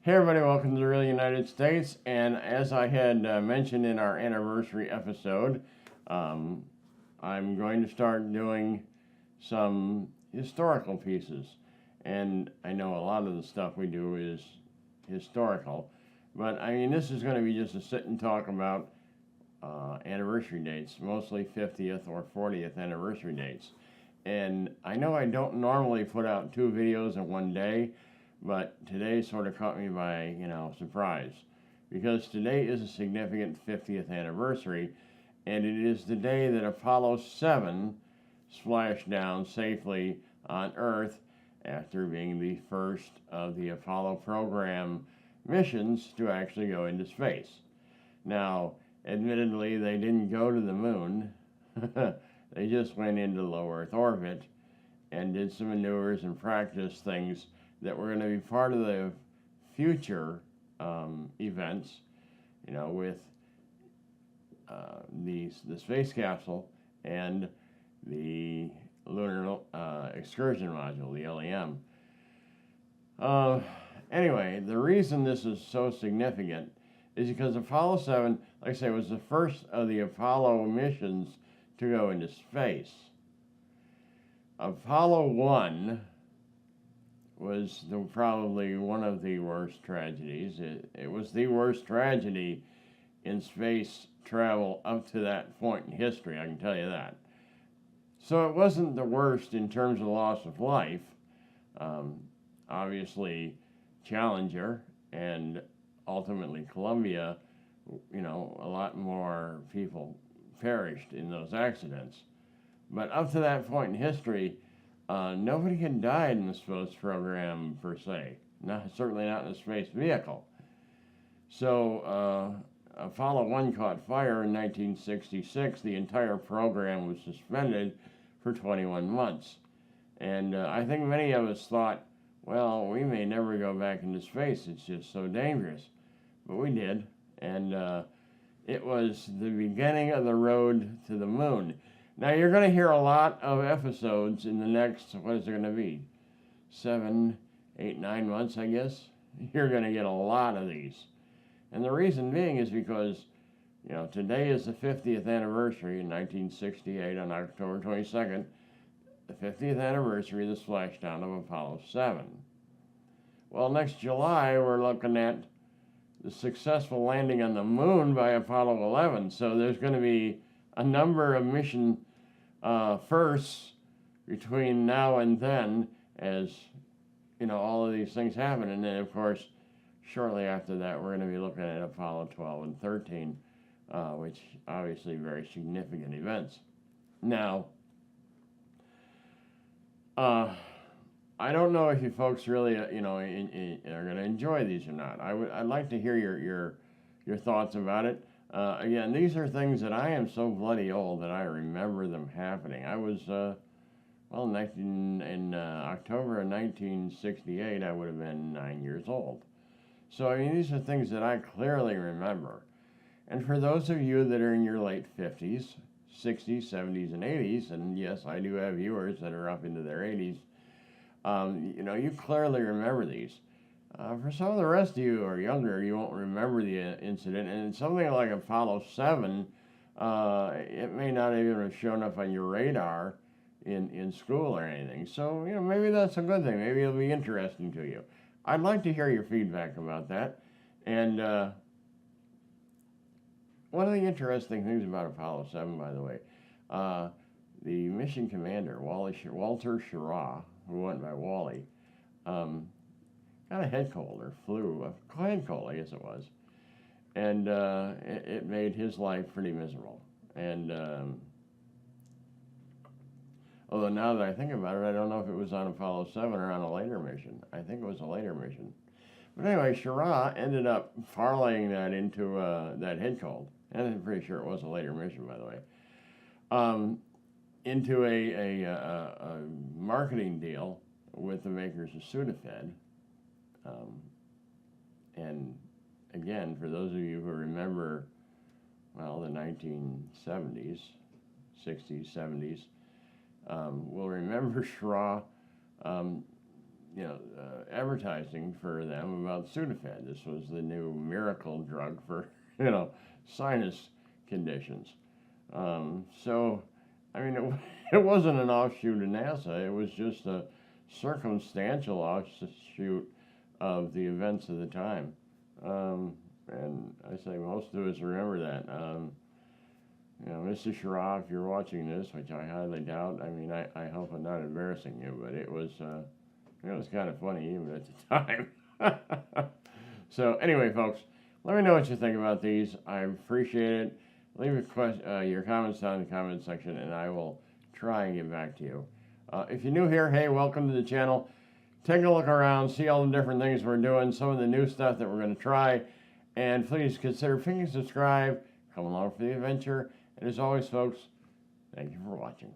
Hey everybody, welcome to the Real United States. And as I had mentioned in our anniversary episode, um, I'm going to start doing some historical pieces. And I know a lot of the stuff we do is historical, but I mean, this is going to be just a sit and talk about anniversary dates, mostly 50th or 40th anniversary dates. And I know I don't normally put out two videos in one day, but today sort of caught me by, surprise. Because today is a significant 50th anniversary, and it is the day that Apollo 7 splashed down safely on Earth after being the first of the Apollo program missions to actually go into space. Now, admittedly, they didn't go to the moon. They just went into low Earth orbit and did some maneuvers and practice things that were going to be part of the future events, with the space capsule and the lunar excursion module, the LEM. Anyway, the reason this is so significant is because Apollo 7, like I say, was the first of the Apollo missions to go into space. Apollo 1 was probably one of the worst tragedies. It was the worst tragedy in space travel up to that point in history, I can tell you that. So it wasn't the worst in terms of loss of life. Obviously, Challenger and ultimately Columbia, a lot more people perished in those accidents. But up to that point in history, nobody had died in the space program per se, certainly not in a space vehicle. So Apollo 1 caught fire in 1966. The entire program was suspended for 21 months. And I think many of us thought, well, we may never go back into space. It's just so dangerous. But we did. And it was the beginning of the road to the moon. Now, you're going to hear a lot of episodes in the next, what is it going to be? 7, 8, 9 months, I guess. You're going to get a lot of these. And the reason being is because, today is the 50th anniversary in 1968 on October 22nd, the 50th anniversary of the splashdown of Apollo 7. Well, next July, we're looking at the successful landing on the moon by Apollo 11. So there's going to be a number of mission firsts between now and then, as all of these things happen. And then, of course, shortly after that, we're going to be looking at Apollo 12 and 13, which obviously very significant events. Now, I don't know if you folks really, are going to enjoy these or not. I'd like to hear your thoughts about it. Again, these are things that I am so bloody old that I remember them happening. I was, in October of 1968, I would have been 9 years old. So, I mean, these are things that I clearly remember. And for those of you that are in your late 50s, 60s, 70s, and 80s, and yes, I do have viewers that are up into their 80s, you clearly remember these. For some of the rest of you who are younger, you won't remember the incident. And something like Apollo 7, it may not even have shown up on your radar in school or anything. So, maybe that's a good thing. Maybe it'll be interesting to you. I'd like to hear your feedback about that. And one of the interesting things about Apollo 7, by the way, the mission commander, Walter Schirra, who went by Wally, got a head cold or flu, a head cold, I guess it was. And it made his life pretty miserable. And although now that I think about it, I don't know if it was on Apollo 7 or on a later mission. I think it was a later mission. But anyway, Schirra ended up parlaying that into that head cold, and I'm pretty sure it was a later mission, by the way, into a marketing deal with the makers of Sudafed. And again, for those of you who remember, the 1970s, 60s, 70s, will remember Schirra, advertising for them about Sudafed. This was the new miracle drug for, sinus conditions. So, I mean, it wasn't an offshoot of NASA. It was just a circumstantial offshoot of the events of the time. And I say most of us remember that. Mr. Shroff, if you're watching this, which I highly doubt, I mean, I hope I'm not embarrassing you, but it was kind of funny even at the time. So anyway, folks, let me know what you think about these. I appreciate it. Leave your comments down in the comment section, and I will try and get back to you. If you're new here, hey, welcome to the channel. Take a look around, see all the different things we're doing, some of the new stuff that we're going to try, and please consider clicking subscribe. Come along for the adventure. And as always, folks, thank you for watching.